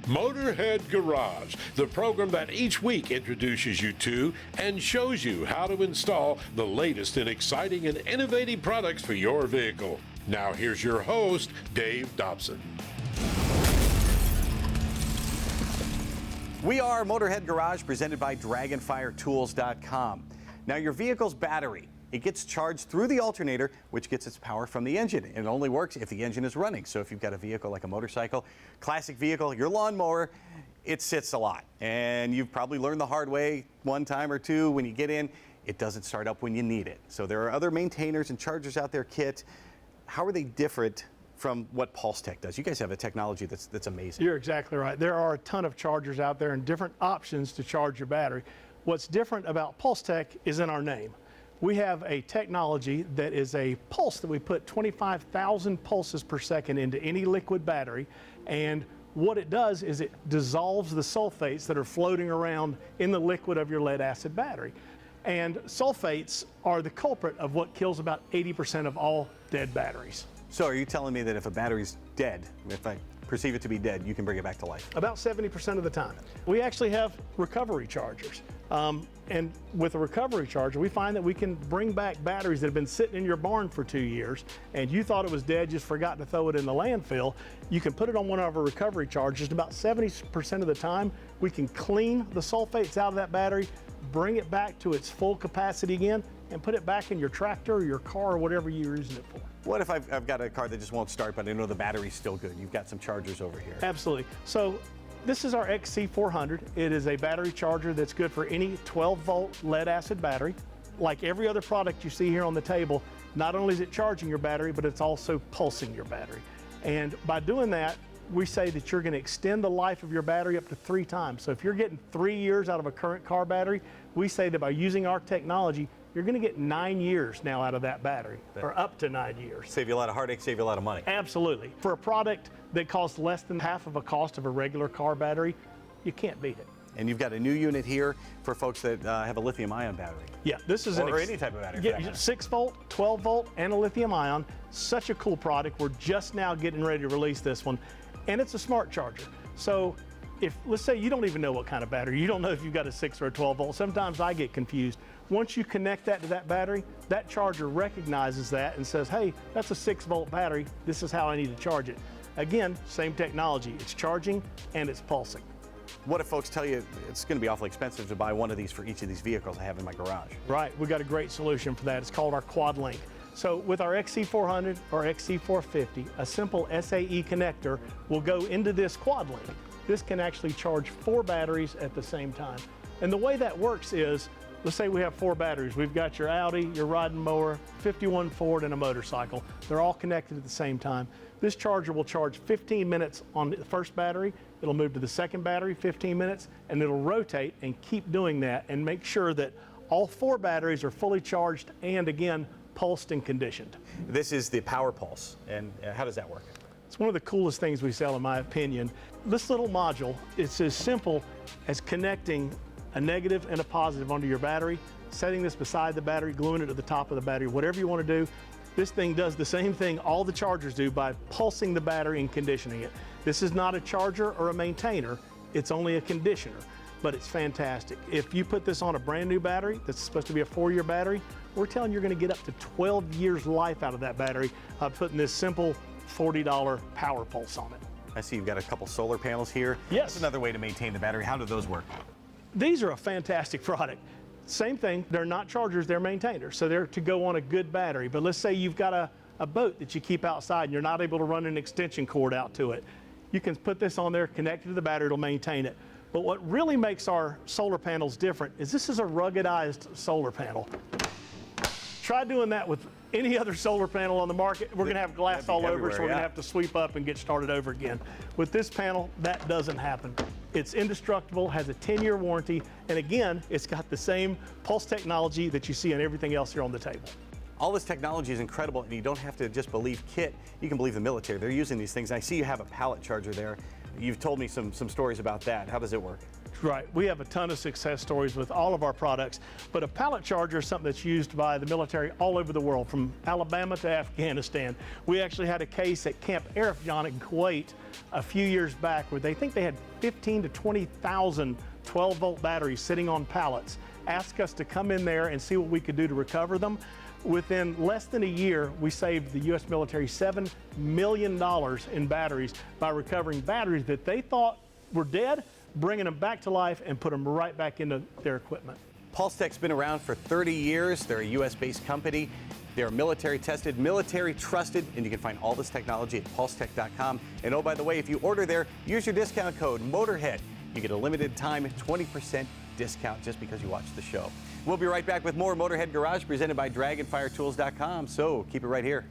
Motorhead Garage, the program that each week introduces you to and shows you how to install the latest in exciting and innovative products for your vehicle. Now here's your host, Dave Dobson. We are Motorhead Garage, presented by DragonfireTools.com. Now your vehicle's battery, it gets charged through the alternator, which gets its power from the engine. And it only works if the engine is running. So if you've got a vehicle like a motorcycle, classic vehicle, your lawnmower, it sits a lot. And you've probably learned the hard way one time or two when you get in, it doesn't start up when you need it. So there are other maintainers and chargers out there, Kit. How are they different from what Pulsetech does? You guys have a technology that's amazing. You're exactly right. There are a ton of chargers out there and different options to charge your battery. What's different about Pulsetech is in our name. We have a technology that is a pulse that we put 25,000 pulses per second into any liquid battery, and what it does is it dissolves the sulfates that are floating around in the liquid of your lead acid battery. And sulfates are the culprit of what kills about 80% of all dead batteries. So are you telling me that if a battery's dead, if I perceive it to be dead, you can bring it back to life? About 70% of the time. We actually have recovery chargers. And with a recovery charger, we find that we can bring back batteries that have been sitting in your barn for 2 years, and you thought it was dead, just forgot to throw it in the landfill. You can put it on one of our recovery chargers. About 70% of the time, we can clean the sulfates out of that battery, bring it back to its full capacity again, and put it back in your tractor or your car or whatever you're using it for. What if I've got a car that just won't start, but I know the battery's still good? You've got some chargers over here. Absolutely. So this is our XC400. It is a battery charger that's good for any 12-volt lead acid battery. Like every other product you see here on the table, not only is it charging your battery, but it's also pulsing your battery. And by doing that, we say that you're going to extend the life of your battery up to 3 times. So if you're getting 3 years out of a current car battery, we say that by using our technology, you're going to get 9 years now out of that battery, or up to 9 years. Save you a lot of heartache, save you a lot of money. Absolutely. For a product that costs less than half of a cost of a regular car battery, you can't beat it. And you've got a new unit here for folks that have a lithium-ion battery. Yeah, this is or any type of battery. Yeah, 6-volt, 12-volt, and a lithium-ion. Such a cool product. We're just now getting ready to release this one, and it's a smart charger. So if, let's say you don't even know what kind of battery, you don't know if you've got a 6 or a 12-volt. Sometimes I get confused. Once you connect that to that battery, that charger recognizes that and says, hey, that's a 6-volt battery. This is how I need to charge it. Again, same technology. It's charging and it's pulsing. What if folks tell you it's going to be awfully expensive to buy one of these for each of these vehicles I have in my garage? Right, we've got a great solution for that. It's called our Quad Link. So with our XC400 or XC450, a simple SAE connector will go into this Quad Link. This can actually charge 4 batteries at the same time. And the way that works is, let's say we have 4 batteries. We've got your Audi, your riding mower, 51 Ford, and a motorcycle. They're all connected at the same time. This charger will charge 15 minutes on the first battery. It'll move to the second battery, 15 minutes, and it'll rotate and keep doing that and make sure that all 4 batteries are fully charged and, again, pulsed and conditioned. This is the Power Pulse, and how does that work? It's one of the coolest things we sell, in my opinion. This little module, it's as simple as connecting a negative and a positive onto your battery, setting this beside the battery, gluing it to the top of the battery, whatever you want to do. This thing does the same thing all the chargers do by pulsing the battery and conditioning it. This is not a charger or a maintainer, it's only a conditioner, but it's fantastic. If you put this on a brand new battery that's supposed to be a 4-year battery, we're telling you're going to get up to 12 years life out of that battery by putting this simple $40 Power Pulse on it. I see you've got a couple solar panels here. Yes. That's another way to maintain the battery. How do those work? These are a fantastic product. Same thing, they're not chargers, they're maintainers. So they're to go on a good battery. But let's say you've got a boat that you keep outside and you're not able to run an extension cord out to it. You can put this on there, connect it to the battery, it'll maintain it. But what really makes our solar panels different is this is a ruggedized solar panel. Try doing that with any other solar panel on the market. We're gonna have glass all over, so we're gonna have to sweep up and get started over again. With this panel, that doesn't happen. It's indestructible, has a 10-year warranty, and again, it's got the same pulse technology that you see on everything else here on the table. All this technology is incredible, and you don't have to just believe Kit, you can believe the military. They're using these things. I see you have a pallet charger there. You've told me some stories about that. How does it work? Right. We have a ton of success stories with all of our products, but a pallet charger is something that's used by the military all over the world, from Alabama to Afghanistan. We actually had a case at Camp Arifjan in Kuwait a few years back where they think they had 15 to 20,000 12-volt batteries sitting on pallets. Asked us to come in there and see what we could do to recover them. Within less than a year, we saved the U.S. military $7 million in batteries by recovering batteries that they thought were dead, bringing them back to life and put them right back into their equipment. Pulsetech's been around for 30 years. They're a U.S.-based company. They're military tested, military trusted, and you can find all this technology at pulsetech.com. And oh, by the way, if you order there, use your discount code Motorhead. You get a limited time 20% discount just because you watch the show. We'll be right back with more Motorhead Garage presented by Dragonfire Tools.com. So keep it right here.